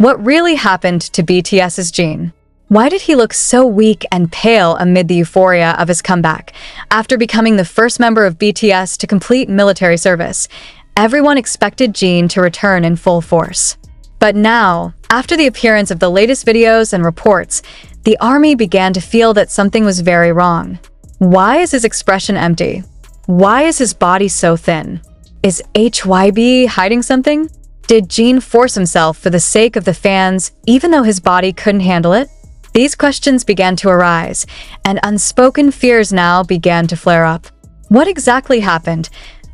What really happened to BTS's Jin? Why did he look so weak and pale amid the euphoria of his comeback? After becoming the first member of BTS to complete military service, everyone expected Jin to return in full force. But now, after the appearance of the latest videos and reports, the army began to feel that something was very wrong. Why is his expression empty? Why is his body so thin? Is HYB hiding something? Did Jin force himself for the sake of the fans, even though his body couldn't handle it? These questions began to arise, and unspoken fears now began to flare up. What exactly happened?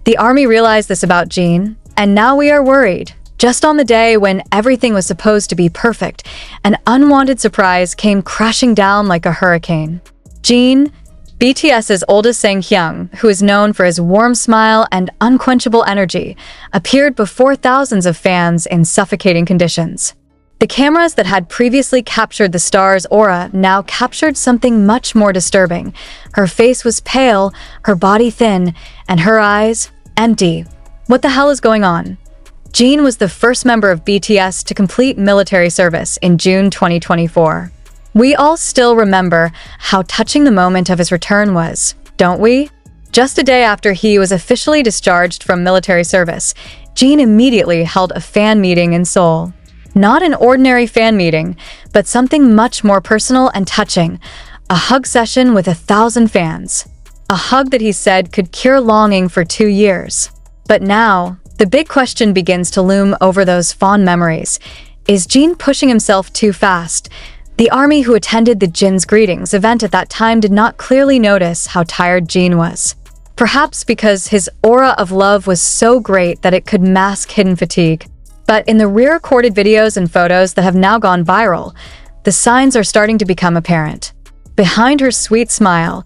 The army realized this about Jin, and now we are worried. Just on the day when everything was supposed to be perfect, an unwanted surprise came crashing down like a hurricane. Jin, BTS's oldest taehyung, who is known for his warm smile and unquenchable energy, appeared before thousands of fans in suffocating conditions. The cameras that had previously captured the star's aura now captured something much more disturbing. Her face was pale, her body thin, and her eyes empty. What the hell is going on? Jin was the first member of BTS to complete military service in June 2024. We all still remember how touching the moment of his return was, don't we? Just a day after he was officially discharged from military service, Jin immediately held a fan meeting in Seoul. Not an ordinary fan meeting, but something much more personal and touching, a hug session with 1,000 fans. A hug that he said could cure longing for 2 years. But now, the big question begins to loom over those fond memories. Is Jin pushing himself too fast? The army who attended the Jin's Greetings event at that time did not clearly notice how tired Jin was. Perhaps because his aura of love was so great that it could mask hidden fatigue. But in the re-recorded videos and photos that have now gone viral, the signs are starting to become apparent. Behind her sweet smile,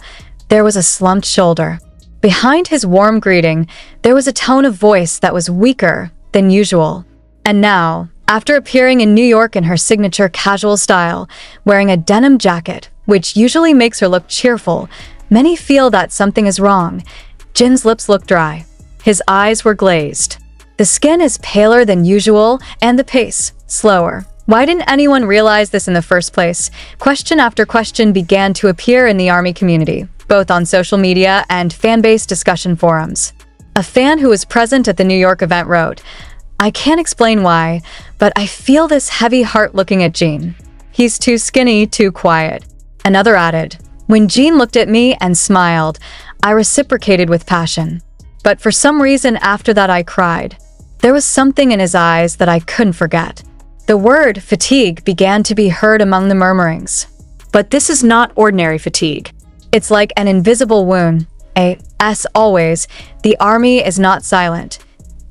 there was a slumped shoulder. Behind his warm greeting, there was a tone of voice that was weaker than usual. And now, after appearing in New York in her signature casual style, wearing a denim jacket, which usually makes her look cheerful, many feel that something is wrong. Jin's lips look dry. His eyes were glazed. The skin is paler than usual, and the pace slower. Why didn't anyone realize this in the first place? Question after question began to appear in the army community, both on social media and fan-based discussion forums. A fan who was present at the New York event wrote, "I can't explain why, but I feel this heavy heart looking at Jin. He's too skinny, too quiet." Another added, "When Jin looked at me and smiled, I reciprocated with passion. But for some reason after that I cried. There was something in his eyes that I couldn't forget." The word fatigue began to be heard among the murmurings. But this is not ordinary fatigue. It's like an invisible wound. As always, the army is not silent.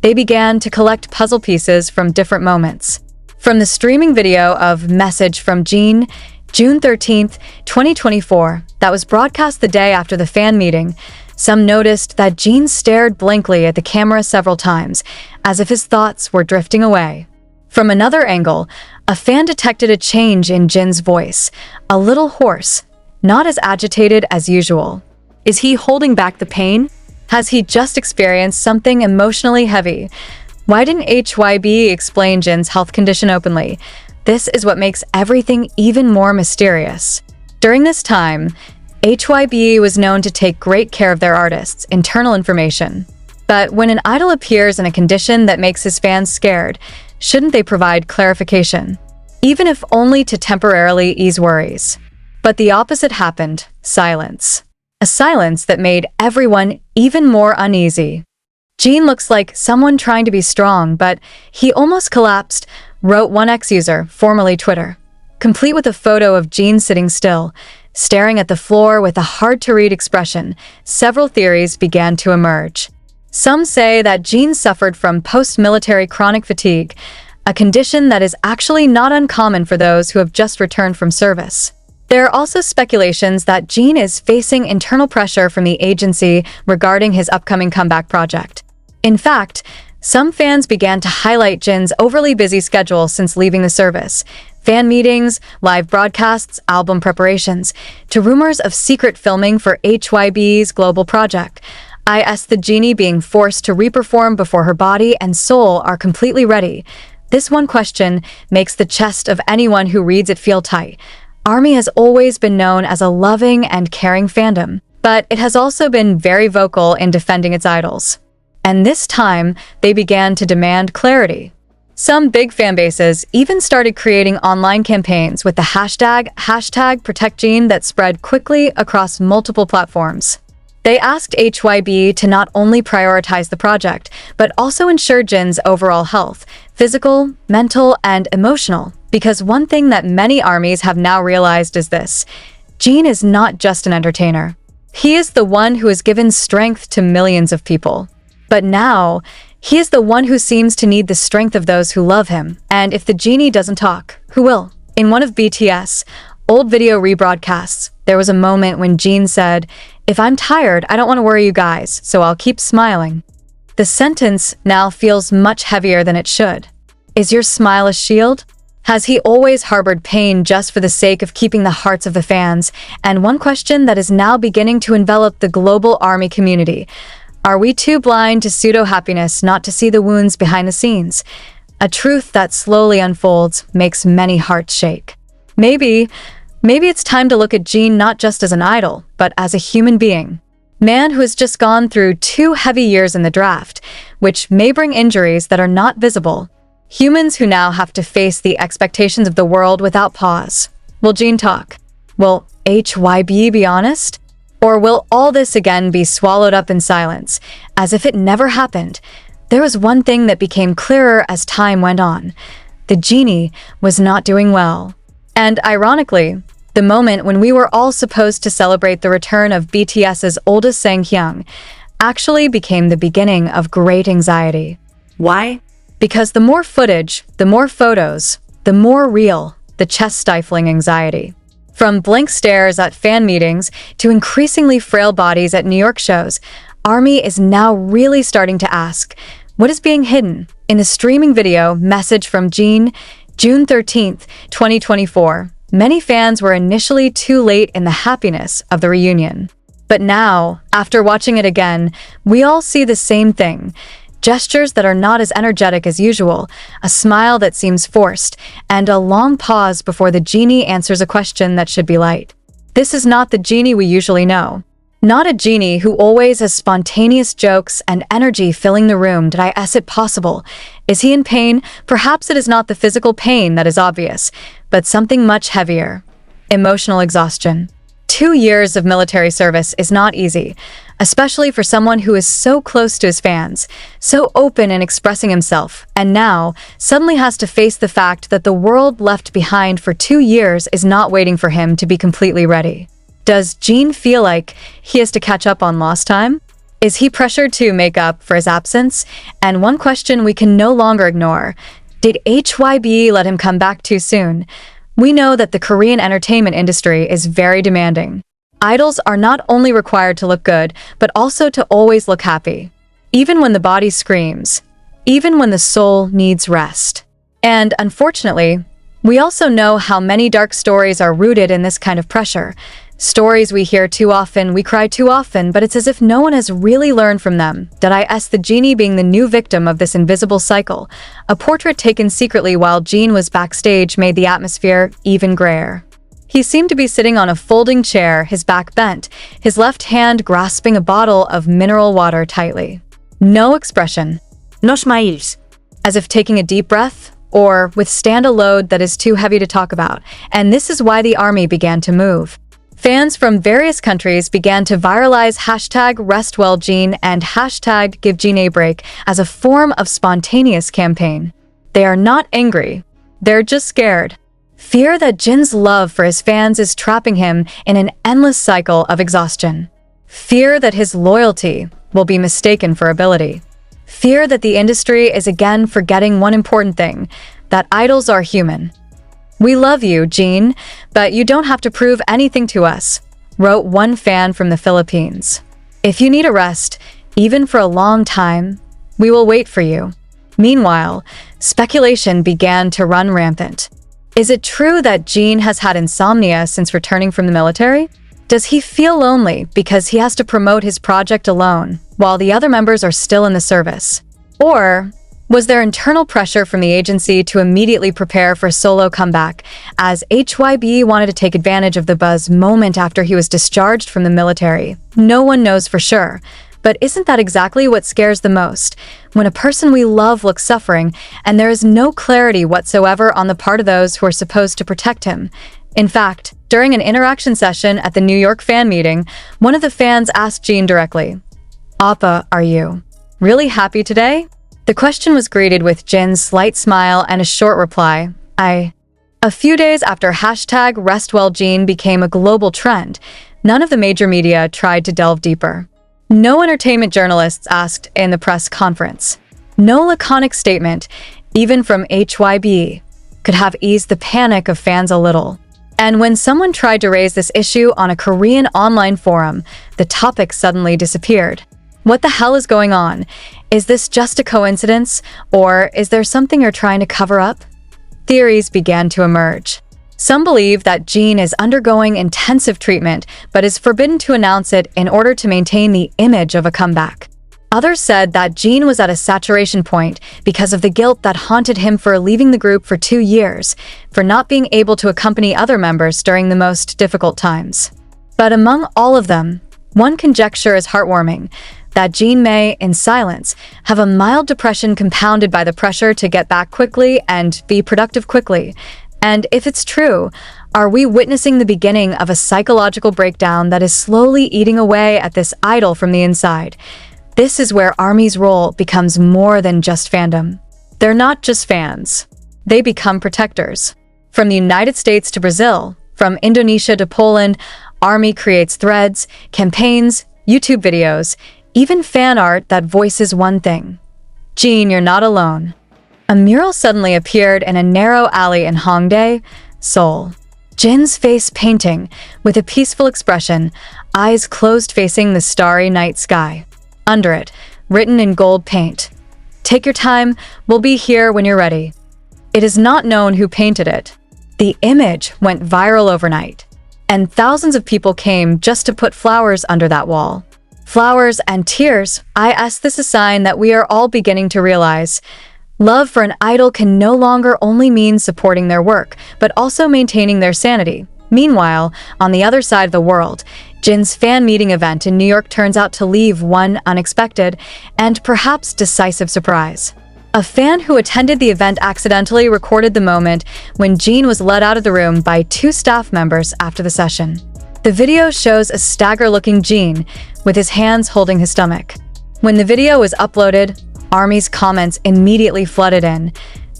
They began to collect puzzle pieces from different moments. From the streaming video of Message from Jin, June 13th, 2024, that was broadcast the day after the fan meeting, some noticed that Jin stared blankly at the camera several times, as if his thoughts were drifting away. From another angle, a fan detected a change in Jin's voice, a little hoarse, not as agitated as usual. Is he holding back the pain? Has he just experienced something emotionally heavy? Why didn't HYB explain Jin's health condition openly? This is what makes everything even more mysterious. During this time, HYB was known to take great care of their artists' internal information. But when an idol appears in a condition that makes his fans scared, shouldn't they provide clarification? Even if only to temporarily ease worries. But the opposite happened, silence. A silence that made everyone even more uneasy. Jin looks like someone trying to be strong, but he almost collapsed, wrote one ex-user, formerly Twitter, complete with a photo of Jin sitting still, staring at the floor with a hard-to-read expression. Several theories began to emerge. Some say that Jin suffered from post-military chronic fatigue, a condition that is actually not uncommon for those who have just returned from service. There are also speculations that Jin is facing internal pressure from the agency regarding his upcoming comeback project. In fact, some fans began to highlight Jin's overly busy schedule since leaving the service. Fan meetings, live broadcasts, album preparations, to rumors of secret filming for HYB's global project. The genie being forced to reperform before her body and soul are completely ready. This one question makes the chest of anyone who reads it feel tight. ARMY has always been known as a loving and caring fandom, but it has also been very vocal in defending its idols. And this time, they began to demand clarity. Some big fan bases even started creating online campaigns with the hashtag #ProtectJin that spread quickly across multiple platforms. They asked HYB to not only prioritize the project, but also ensure Jin's overall health, physical, mental, and emotional. Because one thing that many armies have now realized is this: Jin is not just an entertainer. He is the one who has given strength to millions of people. But now, he is the one who seems to need the strength of those who love him. And if the genie doesn't talk, who will? In one of BTS' old video rebroadcasts, there was a moment when Jin said, "If I'm tired, I don't want to worry you guys, so I'll keep smiling." The sentence now feels much heavier than it should. Is your smile a shield? Has he always harbored pain just for the sake of keeping the hearts of the fans? And one question that is now beginning to envelop the global ARMY community: are we too blind to pseudo-happiness not to see the wounds behind the scenes? A truth that slowly unfolds makes many hearts shake. Maybe it's time to look at Jin not just as an idol, but as a human being. Man who has just gone through 2 heavy years in the draft, which may bring injuries that are not visible. Humans who now have to face the expectations of the world without pause. Will Jin talk? Will HYB be honest? Or will all this again be swallowed up in silence, as if it never happened? There was one thing that became clearer as time went on. The genie was not doing well. And ironically, the moment when we were all supposed to celebrate the return of BTS's oldest taehyung actually became the beginning of great anxiety. Why? Because the more footage, the more photos, the more real the chest-stifling anxiety. From blank stares at fan meetings to increasingly frail bodies at New York shows, ARMY is now really starting to ask, what is being hidden? In the streaming video Message from Jin, June 13th, 2024, many fans were initially too late in the happiness of the reunion. But now, after watching it again, we all see the same thing. Gestures that are not as energetic as usual, a smile that seems forced, and a long pause before the genie answers a question that should be light. This is not the genie we usually know. Not a genie who always has spontaneous jokes and energy filling the room. Did I ask it possible? Is he in pain? Perhaps it is not the physical pain that is obvious, but something much heavier. Emotional exhaustion. 2 years of military service is not easy, especially for someone who is so close to his fans, so open in expressing himself, and now suddenly has to face the fact that the world left behind for 2 years is not waiting for him to be completely ready. Does Jin feel like he has to catch up on lost time? Is he pressured to make up for his absence? And one question we can no longer ignore: did HYB let him come back too soon? We know that the Korean entertainment industry is very demanding. Idols are not only required to look good, but also to always look happy. Even when the body screams. Even when the soul needs rest. And unfortunately, we also know how many dark stories are rooted in this kind of pressure. Stories we hear too often, we cry too often, but it's as if no one has really learned from them. .is the genie being the new victim of this invisible cycle. A portrait taken secretly while Jin was backstage made the atmosphere even grayer. He seemed to be sitting on a folding chair, his back bent, his left hand grasping a bottle of mineral water tightly. No expression. No smiles. As if taking a deep breath, or withstand a load that is too heavy to talk about. And this is why the ARMY began to move. Fans from various countries began to viralize #RestWellJin and #GiveJin as a form of spontaneous campaign. They are not angry. They're just scared. Fear that Jin's love for his fans is trapping him in an endless cycle of exhaustion. Fear that his loyalty will be mistaken for ability. Fear that the industry is again forgetting one important thing, that idols are human. "We love you, Jin, but you don't have to prove anything to us," wrote one fan from the Philippines. "If you need a rest, even for a long time, we will wait for you." Meanwhile, speculation began to run rampant. Is it true that Jin has had insomnia since returning from the military? Does he feel lonely because he has to promote his project alone, while the other members are still in the service? Or Was there internal pressure from the agency to immediately prepare for solo comeback, as HYB wanted to take advantage of the buzz moment after he was discharged from the military? No one knows for sure. But isn't that exactly what scares the most? When a person we love looks suffering, and there is no clarity whatsoever on the part of those who are supposed to protect him. In fact, during an interaction session at the New York fan meeting, one of the fans asked Jin directly, "Appa, are you really happy today?" The question was greeted with Jin's slight smile and a short reply, "I." A few days after #RestWellJin became a global trend, none of the major media tried to delve deeper. No entertainment journalists asked in the press conference. No laconic statement, even from HYB, could have eased the panic of fans a little. And when someone tried to raise this issue on a Korean online forum, the topic suddenly disappeared. What the hell is going on? Is this just a coincidence, or is there something you're trying to cover up? Theories began to emerge. Some believe that Jin is undergoing intensive treatment, but is forbidden to announce it in order to maintain the image of a comeback. Others said that Jin was at a saturation point because of the guilt that haunted him for leaving the group for 2 years, for not being able to accompany other members during the most difficult times. But among all of them, one conjecture is heartwarming, that Jin may, in silence, have a mild depression compounded by the pressure to get back quickly and be productive quickly. And if it's true, are we witnessing the beginning of a psychological breakdown that is slowly eating away at this idol from the inside? This is where ARMY's role becomes more than just fandom. They're not just fans. They become protectors. From the United States to Brazil, from Indonesia to Poland, ARMY creates threads, campaigns, YouTube videos, even fan art that voices one thing. Jin, you're not alone. A mural suddenly appeared in a narrow alley in Hongdae, Seoul. Jin's face painting, with a peaceful expression, eyes closed facing the starry night sky. Under it, written in gold paint, "Take your time, we'll be here when you're ready." It is not known who painted it. The image went viral overnight, and thousands of people came just to put flowers under that wall. Flowers and tears. This a sign that we are all beginning to realize. Love for an idol can no longer only mean supporting their work, but also maintaining their sanity. Meanwhile, on the other side of the world, Jin's fan meeting event in New York turns out to leave one unexpected and perhaps decisive surprise. A fan who attended the event accidentally recorded the moment when Jin was led out of the room by 2 staff members after the session. The video shows a stagger-looking Jin with his hands holding his stomach. When the video was uploaded, ARMY's comments immediately flooded in.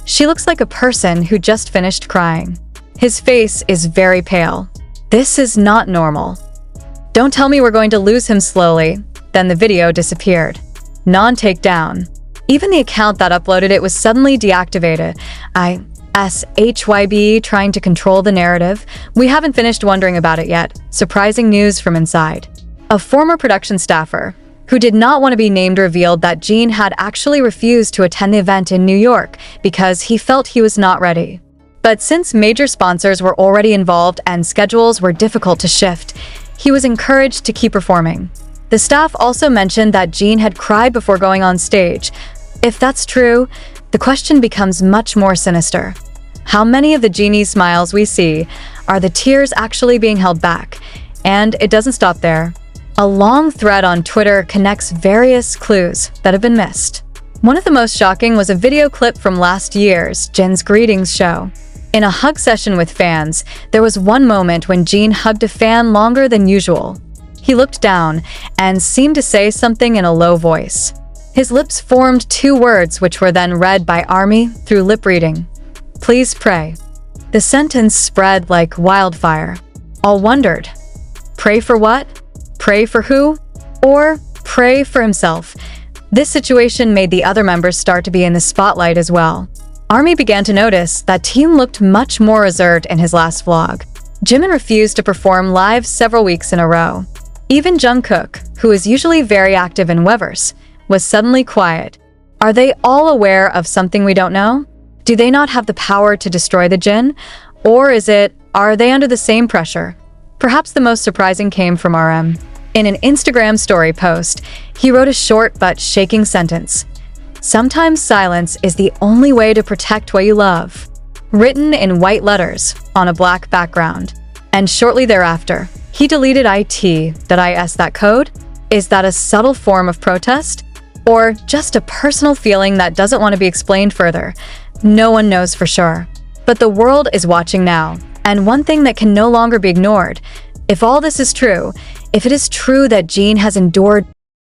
"She looks like a person who just finished crying. His face is very pale. This is not normal. Don't tell me we're going to lose him slowly." Then the video disappeared. Non-takedown. Even the account that uploaded it was suddenly deactivated. HYB trying to control the narrative? We haven't finished wondering about it yet. Surprising news from inside. A former production staffer, who did not want to be named, revealed that Jin had actually refused to attend the event in New York because he felt he was not ready. But since major sponsors were already involved and schedules were difficult to shift, he was encouraged to keep performing. The staff also mentioned that Jin had cried before going on stage. If that's true, the question becomes much more sinister. How many of the genie's smiles we see are the tears actually being held back? And it doesn't stop there. A long thread on Twitter connects various clues that have been missed. One of the most shocking was a video clip from last year's Jin's Greetings show. In a hug session with fans, there was one moment when Jin hugged a fan longer than usual. He looked down and seemed to say something in a low voice. His lips formed 2 words which were then read by ARMY through lip reading. "Please pray." The sentence spread like wildfire. All wondered, pray for what? Pray for who? Or pray for himself? This situation made the other members start to be in the spotlight as well. ARMY began to notice that Taehyung looked much more reserved in his last vlog. Jimin refused to perform live several weeks in a row. Even Jungkook, who is usually very active in Weverse, was suddenly quiet. Are they all aware of something we don't know? Do they not have the power to destroy the Jin? Or are they under the same pressure? Perhaps the most surprising came from RM. In an Instagram story post, he wrote a short but shaking sentence. Sometimes silence is the only way to protect what you love. Written in white letters on a black background. And shortly thereafter, he deleted it.is. That code? Is that a subtle form of protest? Or just a personal feeling that doesn't want to be explained further? No one knows for sure. But the world is watching now, and one thing that can no longer be ignored, if all this is true, if it is true that Jin has endured